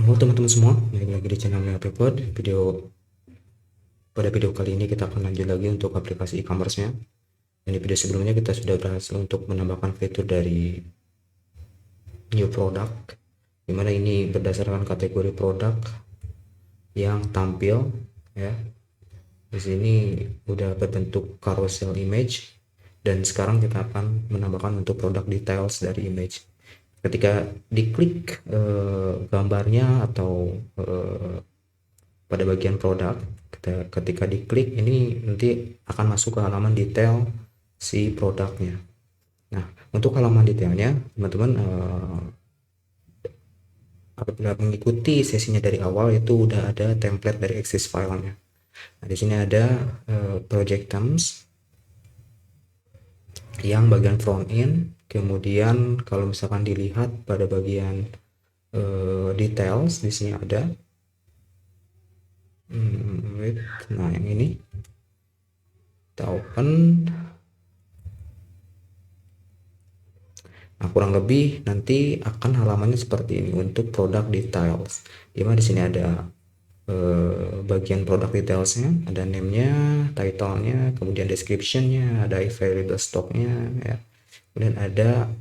Halo teman-teman semua, balik lagi di channel Pod. Pada video kali ini kita akan lanjut lagi untuk aplikasi e-commerce-nya. Dan di video sebelumnya kita sudah berhasil untuk menambahkan fitur dari new product, dimana ini berdasarkan kategori produk yang tampil, ya. Di sini udah berbentuk carousel image, dan sekarang kita akan menambahkan untuk produk details dari image. Ketika diklik gambarnya atau pada bagian produk, ketika diklik ini nanti akan masuk ke halaman detail si produknya. Nah, untuk halaman detailnya teman-teman apabila mengikuti sesinya dari awal itu udah ada template dari Access filenya. Nah, di sini ada project terms yang bagian front end, kemudian kalau misalkan dilihat pada bagian details di sini ada nah yang ini kita open. Nah, kurang lebih nanti akan halamannya seperti ini untuk produk details. Dimana di sini ada bagian produk detailsnya, ada name-nya, title-nya, kemudian description-nya, ada available stock-nya, ya. Kemudian ada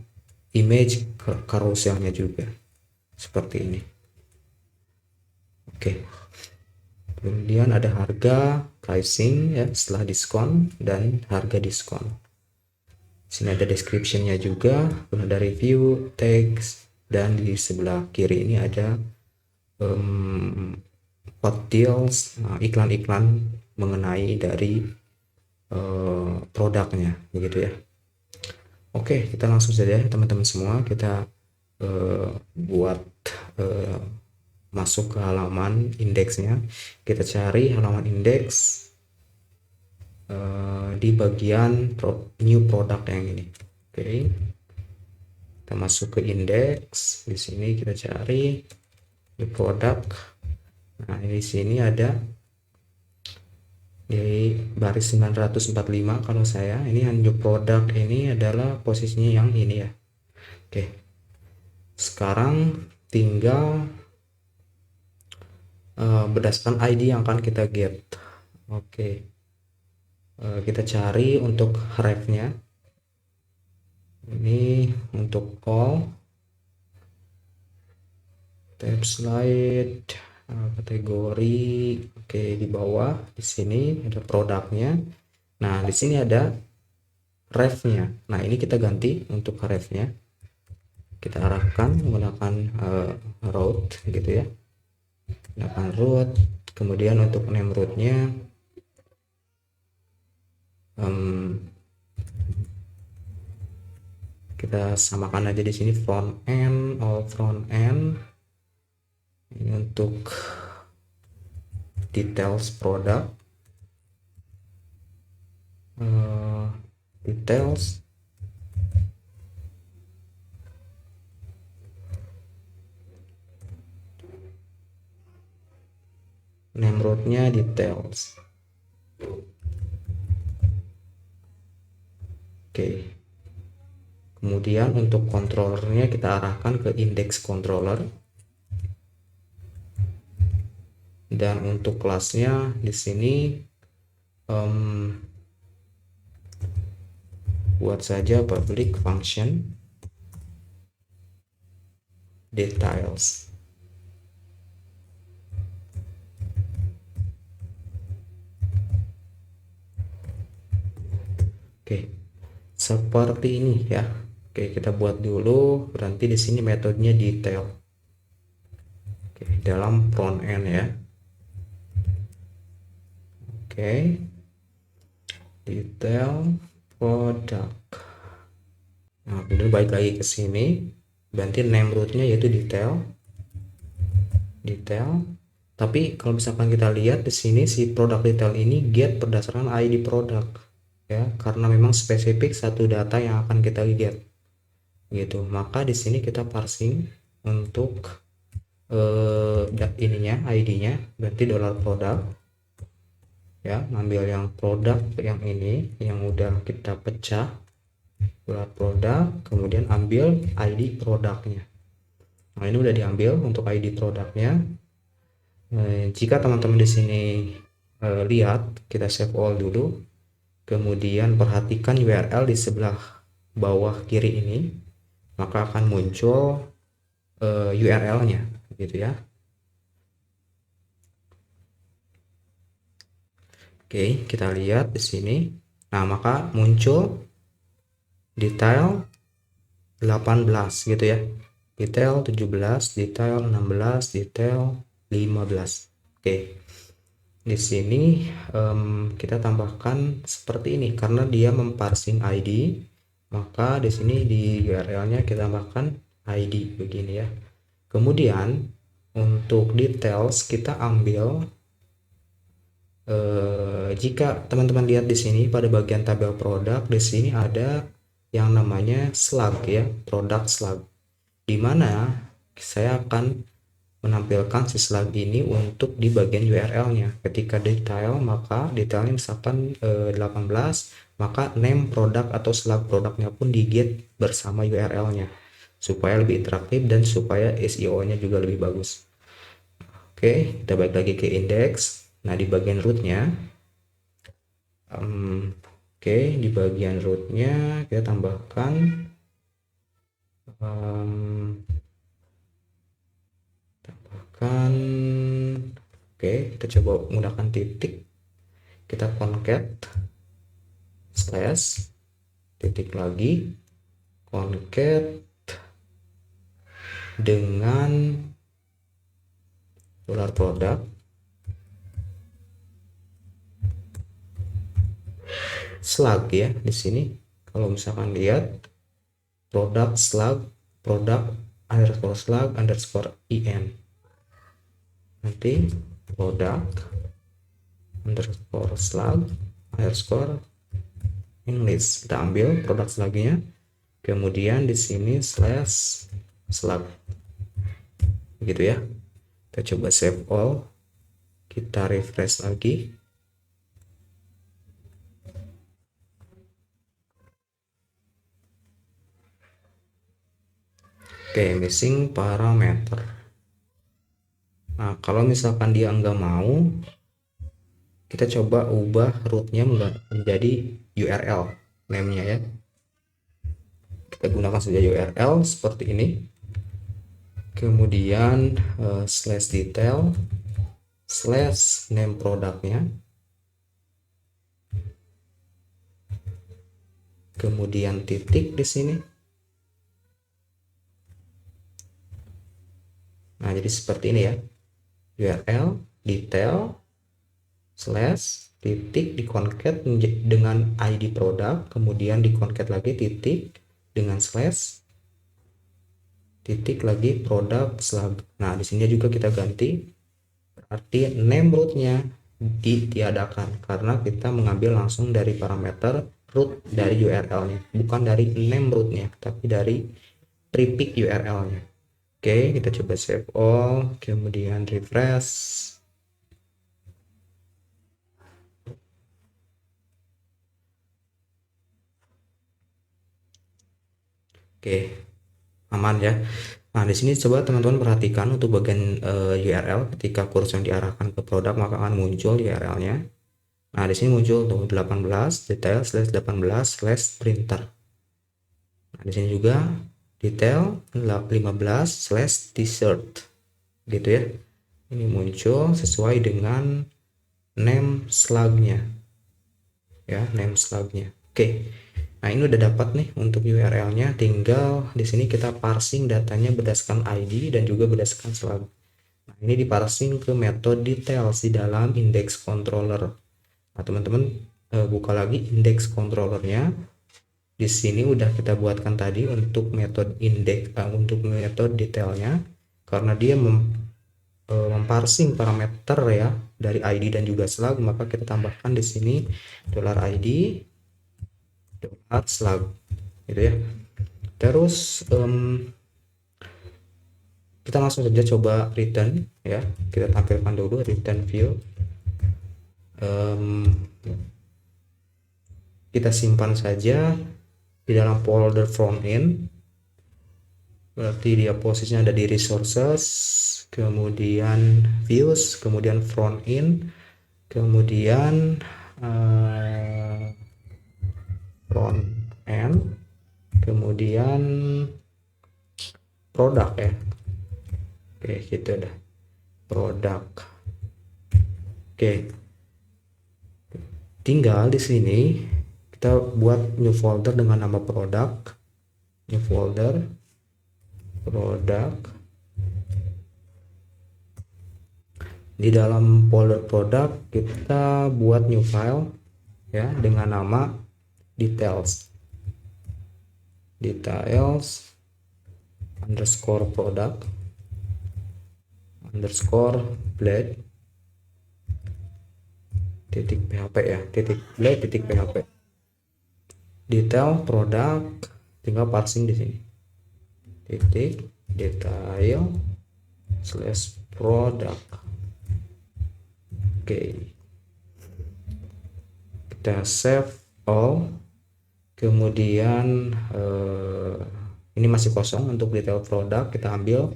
image carousel-nya juga seperti ini. Oke. Kemudian ada harga, pricing, ya, setelah diskon dan harga diskon. Sini ada description-nya juga, kemudian ada review, text, dan di sebelah kiri ini ada hot deals, iklan-iklan mengenai dari produknya, begitu ya. Oke, kita langsung saja teman-teman semua, kita buat masuk ke halaman indeksnya. Kita cari halaman indeks di bagian new product yang ini. Oke, kita masuk ke indeks. Di sini kita cari new product. Nah, di sini ada di baris 945 kalau saya. Ini new product ini adalah posisinya yang ini ya. Oke, sekarang tinggal berdasarkan ID yang akan kita get. Oke, kita cari untuk ref-nya. Ini untuk all, tab slide, kategori. Oke, di bawah di sini ada produknya. Nah, di sini ada ref-nya. Nah, ini kita ganti untuk ref-nya. Kita arahkan menggunakan route gitu ya. Gunakan route. Kemudian untuk name route-nya kita samakan aja di sini front end, all front end. Ini untuk details produk, details, name route-nya details. Oke. Kemudian untuk controllernya kita arahkan ke index controller. Dan untuk kelasnya di sini buat saja public function details. Oke, seperti ini ya. Oke, kita buat dulu. Berarti di sini metodenya detail. Oke, dalam front end ya. Oke, detail produk. Nah, kemudian balik lagi ke sini. Berarti name route-nya yaitu detail. Tapi kalau misalkan kita lihat di sini si produk detail ini get berdasarkan ID produk ya, karena memang spesifik satu data yang akan kita get gitu. Maka di sini kita parsing untuk ininya ID-nya, berarti $produk ya, ngambil yang produk yang ini yang udah kita pecah $produk, kemudian ambil ID produknya. Nah, ini udah diambil untuk ID produknya. Jika teman-teman di sini lihat, kita save all dulu. Kemudian perhatikan URL di sebelah bawah kiri ini, maka akan muncul URL-nya gitu ya. Oke, kita lihat di sini. Nah, maka muncul detail 18 gitu ya. Detail 17, detail 16, detail 15. Oke. Di sini kita tambahkan seperti ini karena dia memparsing ID, maka di sini di URL-nya kita tambahkan ID begini ya. Kemudian untuk details kita ambil jika teman-teman lihat di sini pada bagian tabel produk, di sini ada yang namanya slug ya, product slug, di mana saya akan menampilkan si slug ini untuk di bagian URL-nya. Ketika detail, maka detailnya misalkan 18, maka name produk atau slug produknya pun di get bersama URL-nya supaya lebih interaktif dan supaya SEO-nya juga lebih bagus. Oke, kita balik lagi ke index. Nah, di bagian rootnya, oke, di bagian rootnya kita tambahkan oke, kita coba menggunakan titik, kita concat slash titik lagi concat dengan dolar produk slug ya. Di sini kalau misalkan lihat produk slug, produk underscore slug underscore in, nanti produk underscore slug underscore English, kita ambil produk slugnya, kemudian di sini slash slug gitu ya. Kita coba save all, kita refresh lagi. Oke, missing parameter. Nah, kalau misalkan dia nggak mau, kita coba ubah rootnya menjadi URL name-nya ya. Kita gunakan saja URL seperti ini. Kemudian slash detail slash name produknya, kemudian titik di sini. Nah, jadi seperti ini ya, URL detail slash titik di concat dengan ID produk, kemudian di concat lagi titik dengan slash titik lagi produk slug. Nah, di sini juga kita ganti, berarti name rootnya ditiadakan karena kita mengambil langsung dari parameter root dari URL-nya, bukan dari name rootnya, tapi dari prefix URL-nya. Oke, kita coba save all, kemudian refresh. Oke, aman ya. Nah, di sini coba teman-teman perhatikan untuk bagian URL, ketika kursor yang diarahkan ke produk maka akan muncul URL-nya. Nah, di sini muncul tuh 18 detail slash 18 slash printer. Nah, di sini juga detail 15 slash t-shirt gitu ya. Ini muncul sesuai dengan name slug-nya ya, name slug-nya. Oke. Nah, ini udah dapat nih untuk URL-nya, tinggal di sini kita parsing datanya berdasarkan ID dan juga berdasarkan slug. Nah, ini diparsing ke metode details di dalam index controller. Nah, teman-teman buka lagi index controllernya. Di sini udah kita buatkan tadi untuk metode index, untuk metode detailnya, karena dia memparsing parameter ya dari ID dan juga slug, maka kita tambahkan di sini $ID slug gitu ya. Terus kita langsung saja coba return ya, kita tampilkan dulu return view. Kita simpan saja di dalam folder front end. berarti dia posisinya ada di resources, kemudian views, kemudian front end, kemudian front end, kemudian produk ya. Oke, gitu dah. Produk. Oke. Tinggal di sini kita buat new folder dengan nama produk. New folder produk. Di dalam folder produk kita buat new file ya dengan nama details. Details underscore product underscore blade titik php ya, titik blade titik php. Detail produk tinggal parsing di sini. Titik detail slash product. Oke. Kita save all. Kemudian ini masih kosong untuk detail produk, kita ambil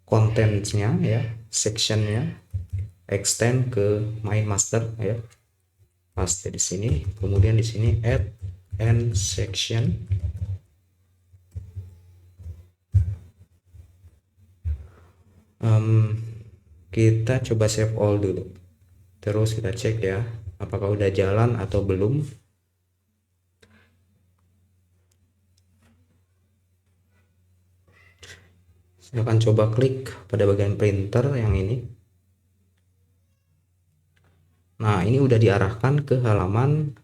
contentnya ya, sectionnya, extend ke main master ya, paste di sini. Kemudian di sini add end section. Kita coba save all dulu, terus kita cek ya apakah udah jalan atau belum. Saya akan coba klik pada bagian printer yang ini. Nah, ini udah diarahkan ke halaman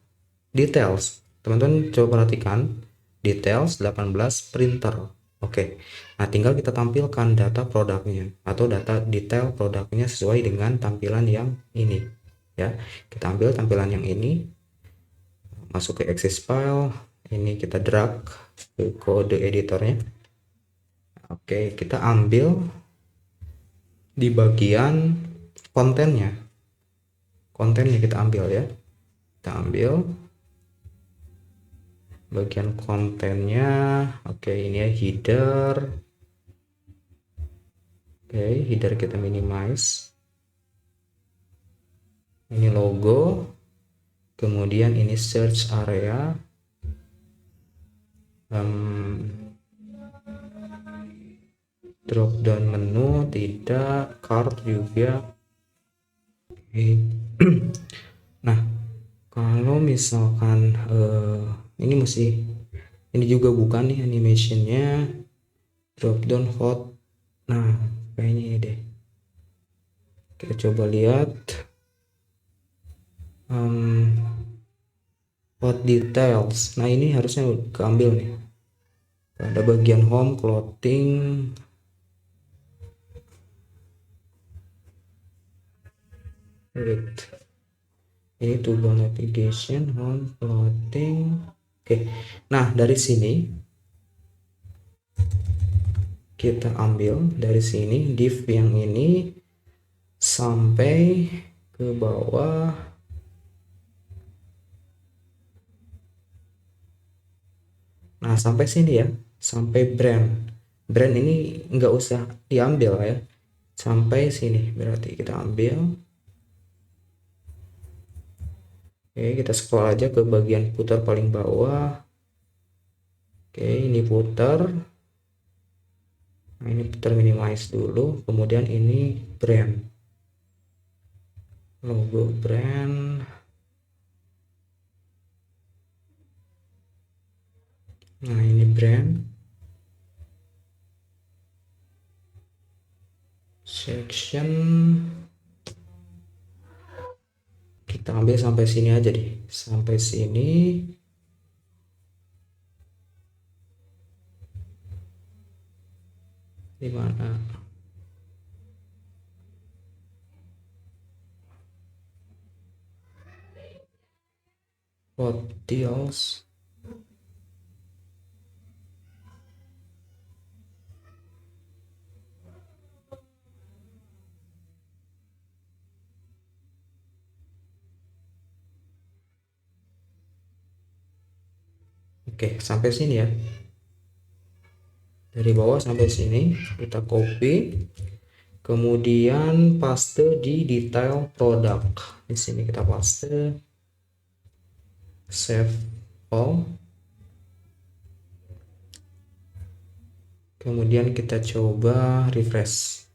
details. Teman-teman coba perhatikan details 18 printer. Oke. Nah, tinggal kita tampilkan data produknya atau data detail produknya sesuai dengan tampilan yang ini ya. Kita ambil tampilan yang ini, masuk ke access file, ini kita drag ke kode editornya. Oke, kita ambil di bagian kontennya. Kontennya kita ambil ya. Kita ambil bagian kontennya. Oke, ini ya header. Oke, header kita minimize. Ini logo. Kemudian ini search area. Drop down menu tidak, card juga. Oke. Nah, kalau misalkan ini ini juga bukan nih animationnya, drop down hot. Nah, kayaknya ini deh. Kita coba lihat hot details. Nah, ini harusnya keambil nih. Ada bagian home, clothing. Wait. Ini toolbar navigation, home, clothing. Oke. Nah, dari sini kita ambil dari sini div yang ini sampai ke bawah. Nah, sampai sini ya, sampai brand ini nggak usah diambil ya, sampai sini berarti kita ambil. Oke, kita scroll aja ke bagian footer paling bawah. Oke, ini footer. Nah, ini footer minimize dulu, kemudian ini brand, logo brand. Nah, ini brand section, kita ambil sampai sini aja deh, sampai sini. Di mana? Hot deals. Oke, sampai sini ya. dari bawah sampai sini, kita copy, kemudian paste di detail produk. Di sini kita paste, save all, kemudian kita coba refresh.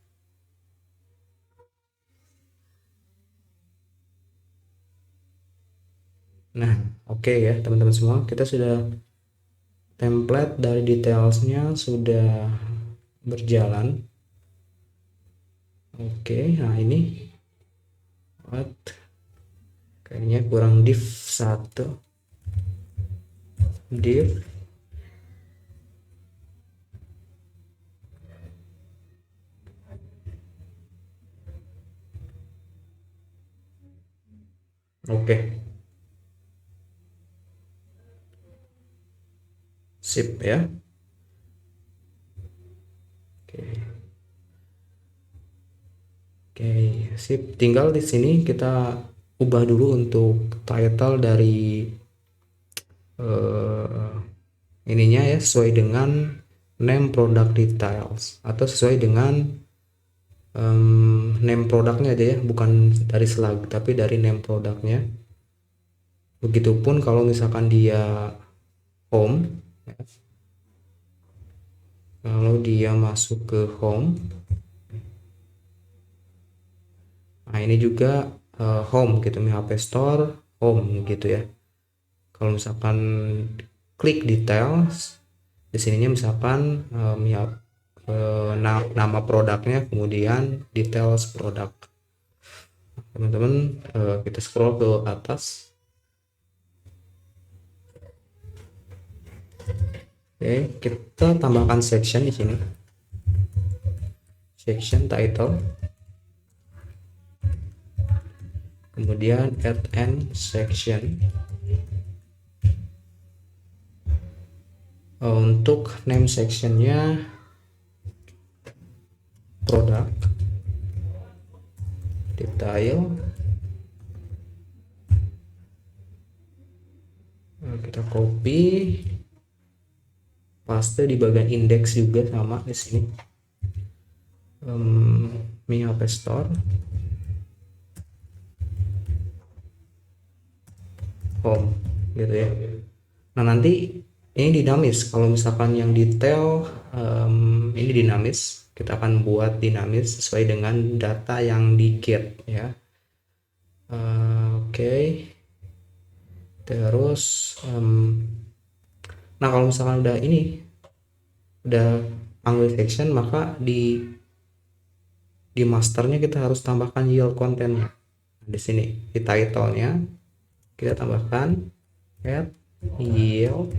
Nah, oke ya teman-teman semua, kita sudah template dari detailsnya sudah berjalan. Oke, nah ini kayaknya kurang div 1, div oke, sip ya. Oke, sip. Tinggal di sini kita ubah dulu untuk title dari ininya ya, sesuai dengan name product details atau sesuai dengan name produknya aja ya, bukan dari slug tapi dari name produknya. Begitupun kalau misalkan dia home ya. Kalau dia masuk ke home, nah ini juga home gitu, Mi HP Store home gitu ya. Kalau misalkan klik details, di sininya misalkan nama produknya, kemudian details produk. Teman-teman, kita scroll ke atas. Oke, kita tambahkan section di sini. Section title. Kemudian add an section. Untuk name sectionnya produk, detail, kita copy, paste di bagian index juga sama di sini, Mi HP Store home gitu ya. Nah nanti ini dinamis, kalau misalkan yang detail ini dinamis, kita akan buat dinamis sesuai dengan data yang di get ya. Oke. Terus nah kalau misalkan udah ini udah panggil section, maka di masternya kita harus tambahkan yield kontennya. Di sini di title-nya kita tambahkan add yield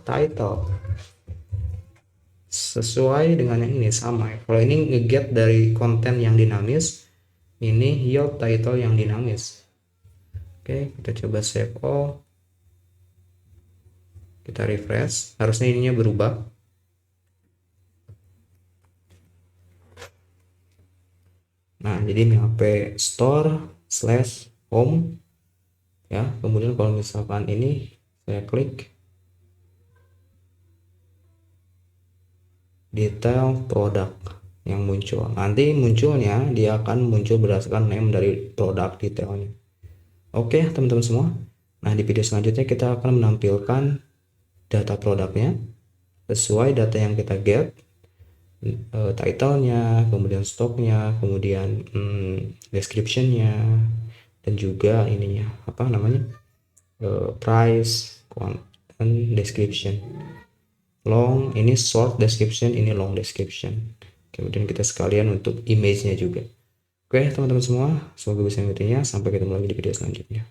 title sesuai dengan yang ini sama ya. Kalau ini ngeget dari konten yang dinamis, ini yield title yang dinamis. Oke, kita coba save all, kita refresh, harusnya ininya berubah. Nah jadi Mi HP Store / home ya. Kemudian kalau misalkan ini saya klik detail produk yang muncul, nanti munculnya dia akan muncul berdasarkan name dari produk detailnya. Oke teman-teman semua, nah di video selanjutnya kita akan menampilkan data produknya sesuai data yang kita get, titlenya, kemudian stoknya, kemudian descriptionnya, dan juga ininya apa namanya, price, content, description. Long ini short description, ini long description. Kemudian kita sekalian untuk image-nya juga. Oke teman-teman semua, semoga bisa mengikuti. Sampai ketemu lagi di video selanjutnya.